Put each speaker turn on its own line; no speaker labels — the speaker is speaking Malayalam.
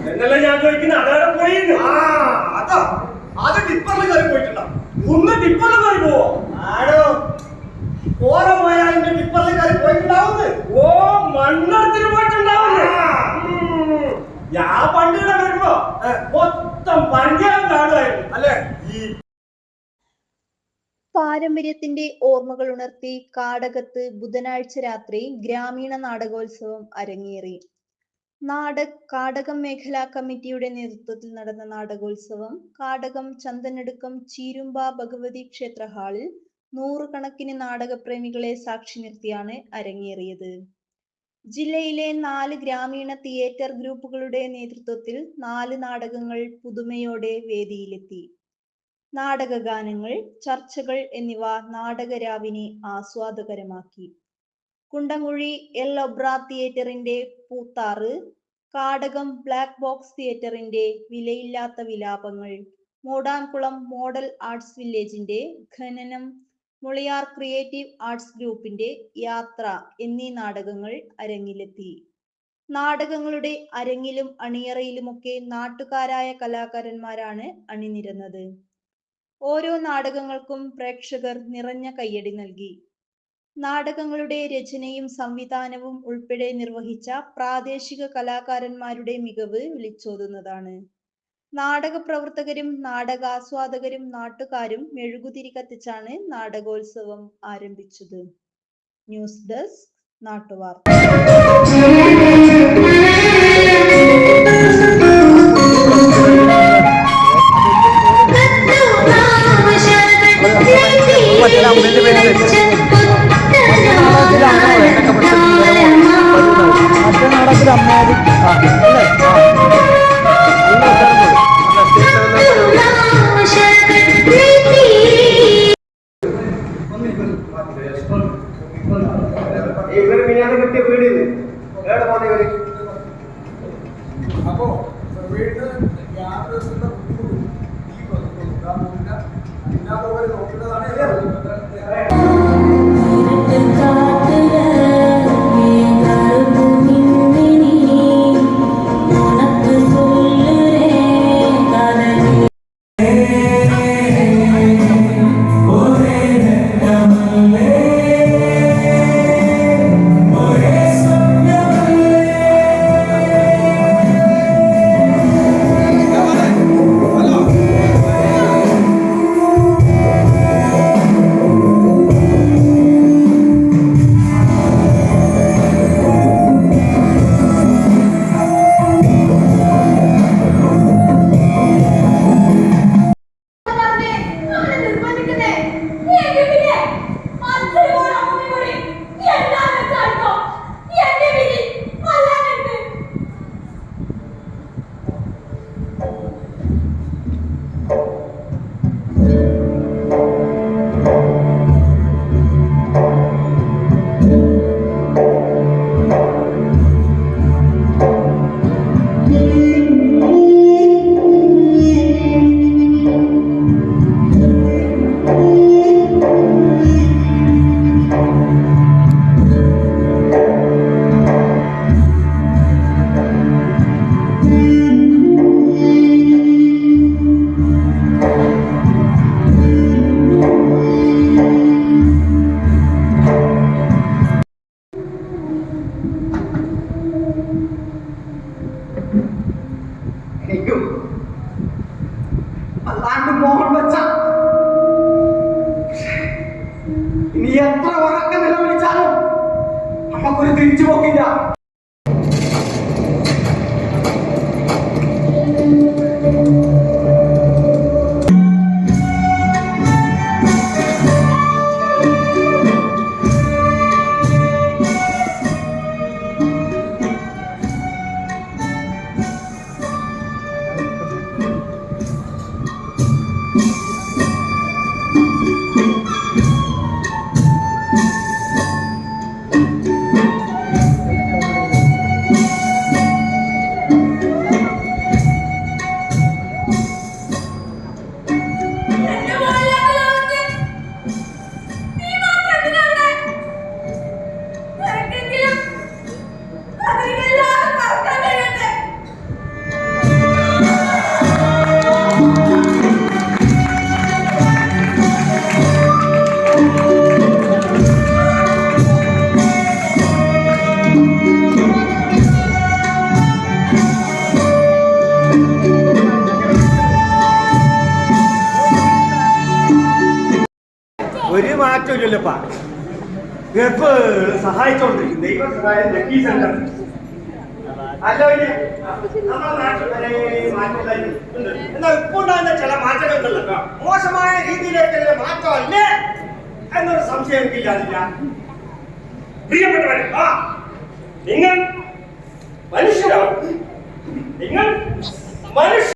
എന്നല്ല ഞാൻ ചോദിക്കുന്ന അതവിടെ പോയി.
അതാ അത് ടിപ്പറിൽ കയറി പോയിട്ടുണ്ടാവും.
ഒന്ന് ടിപ്പറിൽ കയറി പോവോ?
ആടോ ഓരോ പോയാലും ടിപ്പറിൽ കയറി പോയിട്ടുണ്ടാവുന്നത്.
ഓ മണ്ണത്തിന് പോയിട്ടുണ്ടാവുന്നത്. ഞാൻ പണ്ടിവിടെ വരുമ്പോ മൊത്തം പഞ്ചായം കാണുമായിരുന്നു
അല്ലേ?
പാരമ്പര്യത്തിന്റെ ഓർമ്മകൾ ഉണർത്തി കാടകത്ത് ബുധനാഴ്ച രാത്രി ഗ്രാമീണ നാടകോത്സവം അരങ്ങേറി. കാടകം മേഖലാ കമ്മിറ്റിയുടെ നേതൃത്വത്തിൽ നടന്ന നാടകോത്സവം കാടകം ചന്തനടുക്കം ചീരുമ്പ ഭഗവതി ക്ഷേത്ര ഹാളിൽ നൂറുകണക്കിന് നാടകപ്രേമികളെ സാക്ഷി നിർത്തിയാണ് അരങ്ങേറിയത്. ജില്ലയിലെ 4 ഗ്രാമീണ തിയേറ്റർ ഗ്രൂപ്പുകളുടെ നേതൃത്വത്തിൽ 4 നാടകങ്ങൾ പുതുമയോടെ വേദിയിലെത്തി. നാടകഗാനങ്ങൾ, ചർച്ചകൾ എന്നിവ നാടകരാവിനെ ആസ്വാദകരമാക്കി. കുണ്ടംകുഴി എൽ ഒബ്ര തിയേറ്ററിന്റെ പൂത്താറ്, കാടകം ബ്ലാക്ക് ബോക്സ് തിയേറ്ററിന്റെ വിലയില്ലാത്ത വിലാപങ്ങൾ, മൂടാംകുളം മോഡൽ ആർട്സ് വില്ലേജിന്റെ ഖനനം, മുളയാർ ക്രിയേറ്റീവ് ആർട്സ് ഗ്രൂപ്പിന്റെ യാത്ര എന്നീ നാടകങ്ങൾ അരങ്ങിലെത്തി. നാടകങ്ങളുടെ അരങ്ങിലും അണിയറയിലുമൊക്കെ നാട്ടുകാരായ കലാകാരന്മാരാണ് അണിനിരന്നത്. ഓരോ നാടകങ്ങൾക്കും പ്രേക്ഷകർ നിറഞ്ഞ കയ്യടി നൽകി. നാടകങ്ങളുടെ രചനയും സംവിധാനവും ഉൾപ്പെടെ നിർവഹിച്ച പ്രാദേശിക കലാകാരന്മാരുടെ മികവ് വിളിച്ചോതുന്നതാണ്. നാടക പ്രവർത്തകരും നാടകാസ്വാദകരും നാട്ടുകാരും മെഴുകുതിരി കത്തിച്ചാണ് നാടകോത്സവം ആരംഭിച്ചത്. ന്യൂസ് ഡെസ്ക് നാട്ടുവാർത്ത.
അപ്പോ വീട്ടിൽ യാത്രയുടെ ബുദ്ധിമുട്ടും ഈ നോക്കേണ്ടതാണ്. ഇനി എത്ര ഉറക്ക നിലവിളിച്ചാലും നമുക്കൊരു തിരിച്ചു പോക്കില്ല.
നോക്കല്ലപ്പാ, എപ്പോഴും സഹായിച്ചോണ്ടിരിക്കും. ദൈവം സഹായം ലക്കി സെന്റർ. അല്ല വലിയ നമ്മുടെ നാട്ടിൽ പല മാറ്റങ്ങൾ എന്നാൽ ഇപ്പൊ ഉണ്ടാകുന്ന ചില മാറ്റങ്ങളുണ്ടല്ലോ, മോശമായ രീതിയിലേക്കുള്ള മാറ്റമല്ലേ എന്നൊരു സംശയം എനിക്കില്ലാതില്ല. പ്രിയപ്പെട്ടവരെ, നിങ്ങൾ മനുഷ്യരാണ്, നിങ്ങൾ മനുഷ്യ